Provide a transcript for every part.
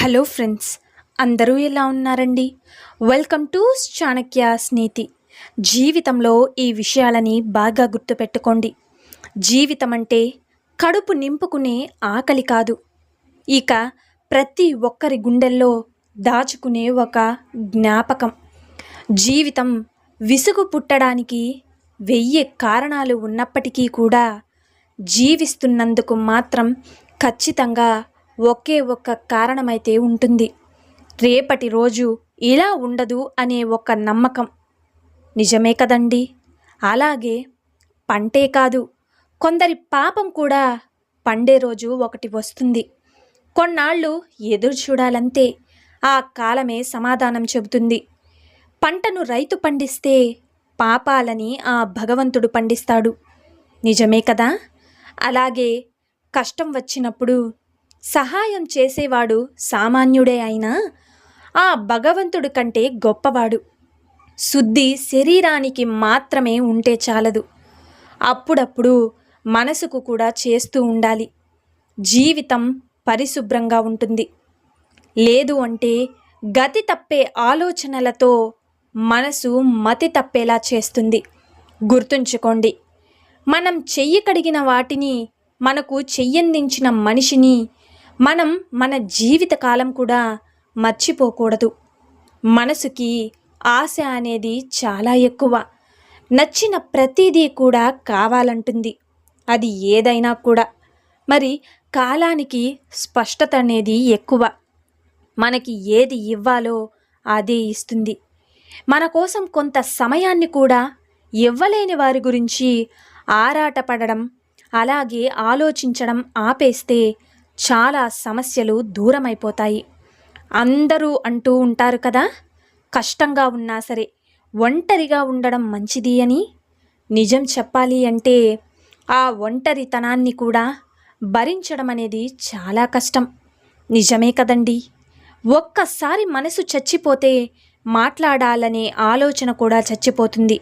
Hello friends, అందరూ ఎలా ఉన్నారండి? వెల్కమ్ టు చాణక్యాస్ నీతి. జీవితంలో ఈ విషయాలని బాగా గుర్తుపెట్టుకోండి. జీవితం అంటే కడుపు నింపుకునే ఆకలి కాదు, ఇక ప్రతి ఒక్కరి గుండెల్లో దాచుకునే ఒక జ్ఞాపకం. జీవితం విసుగు పుట్టడానికి 1000 కారణాలు ఉన్నప్పటికీ కూడా జీవిస్తున్నందుకు మాత్రం ఖచ్చితంగా ఒకే ఒక్క కారణమైతే ఉంటుంది. రేపటి రోజు ఇలా ఉండదు అనే ఒక నమ్మకం. నిజమే కదండి? అలాగే పంటే కాదు, కొందరి పాపం కూడా పండే రోజు ఒకటి వస్తుంది. కొన్నాళ్ళు ఎదురు చూడాలంతే, ఆ కాలమే సమాధానం చెబుతుంది. పంటను రైతు పండిస్తే పాపాలని ఆ భగవంతుడు పండిస్తాడు. నిజమే కదా? అలాగే కష్టం వచ్చినప్పుడు సహాయం చేసేవాడు సామాన్యుడే అయినా ఆ భగవంతుడి కంటే గొప్పవాడు. శుద్ధి శరీరానికి మాత్రమే ఉంటే చాలదు, అప్పుడప్పుడు మనసుకు కూడా చేస్తూ ఉండాలి. జీవితం పరిశుభ్రంగా ఉంటుంది. లేదు అంటే గతి తప్పే ఆలోచనలతో మనసు మతి తప్పేలా చేస్తుంది. గుర్తుంచుకోండి, మనం చెయ్యి కడిగిన వాటిని, మనకు చెయ్యందించిన మనిషిని మనం మన జీవితకాలం కూడా మర్చిపోకూడదు. మనసుకి ఆశ అనేది చాలా ఎక్కువ. నచ్చిన ప్రతిదీ కూడా కావాలంటుంది, అది ఏదైనా కూడా. మరి కాలానికి స్పష్టత అనేది ఎక్కువ. మనకి ఏది ఇవ్వాలో అదే ఇస్తుంది. మన కోసం కొంత సమయాన్ని కూడా ఇవ్వలేని వారి గురించి ఆరాటపడడం, అలాగే ఆలోచించడం ఆపేస్తే చాలా సమస్యలు దూరమైపోతాయి. అందరూ అంటూ ఉంటారు కదా, కష్టంగా ఉన్నా సరే ఒంటరిగా ఉండడం మంచిది అని. నిజం చెప్పాలి అంటే ఆ ఒంటరితనాన్ని కూడా భరించడం అనేది చాలా కష్టం. నిజమే కదండి? ఒక్కసారి మనసు చచ్చిపోతే మాట్లాడాలనే ఆలోచన కూడా చచ్చిపోతుంది.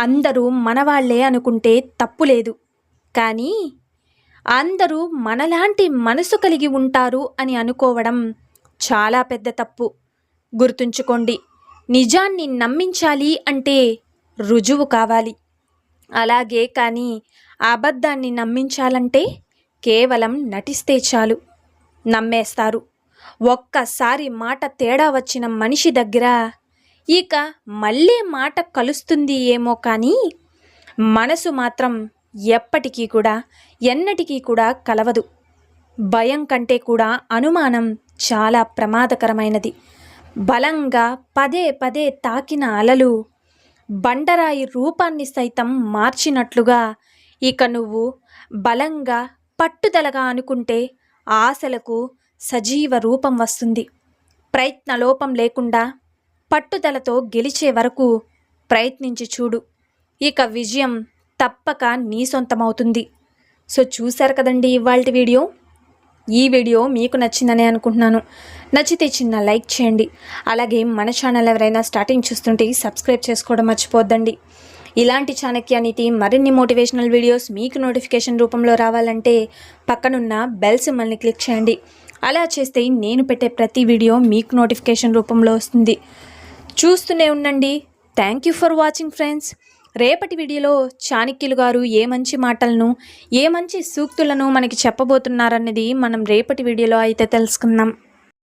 అందరూ మనవాళ్లే అనుకుంటే తప్పులేదు, కానీ అందరూ మనలాంటి మనసు కలిగి ఉంటారు అని అనుకోవడం చాలా పెద్ద తప్పు. గుర్తుంచుకోండి, నిజాన్ని నమ్మించాలి అంటే రుజువు కావాలి. అలాగే కానీ అబద్ధాన్ని నమ్మించాలంటే కేవలం నటిస్తే చాలు, నమ్మేస్తారు. ఒక్కసారి మాట తేడా వచ్చిన మనిషి దగ్గర ఇక మళ్ళీ మాట కలుస్తుంది ఏమో, కానీ మనసు మాత్రం ఎప్పటికీ కూడా ఎన్నటికీ కూడా కలవదు. భయం కంటే కూడా అనుమానం చాలా ప్రమాదకరమైనది. బలంగా పదే పదే తాకిన అలలు బండరాయి రూపాన్ని సైతం మార్చినట్లుగా ఇక నువ్వు బలంగా పట్టుదలగా అనుకుంటే ఆశలకు సజీవ రూపం వస్తుంది. ప్రయత్నలోపం లేకుండా పట్టుదలతో గెలిచే వరకు ప్రయత్నించి చూడు, ఇక విజయం తప్పక నీ సొంతమవుతుంది. సో చూశారు కదండి ఇవాల్టి వీడియో. ఈ వీడియో మీకు నచ్చిందని అనుకుంటున్నాను. నచ్చితే చిన్న లైక్ చేయండి. అలాగే మన ఛానల్ ఎవరైనా స్టార్టింగ్ చూస్తుంటే సబ్స్క్రైబ్ చేసుకోవడం మర్చిపోద్దండి. ఇలాంటి చాణక్య నీతి మరిన్ని మోటివేషనల్ వీడియోస్ మీకు నోటిఫికేషన్ రూపంలో రావాలంటే పక్కనున్న బెల్ సింబల్ని క్లిక్ చేయండి. అలా చేస్తే నేను పెట్టే ప్రతి వీడియో మీకు నోటిఫికేషన్ రూపంలో వస్తుంది. చూస్తూనే ఉండండి. Thank you for watching friends. రేపటి వీడియోలో చాణక్యులు గారు ఏ మంచి మాటలను, ఏ మంచి సూక్తులను మనకి చెప్పబోతున్నారన్నది మనం రేపటి వీడియోలో అయితే తెలుసుకుందాం.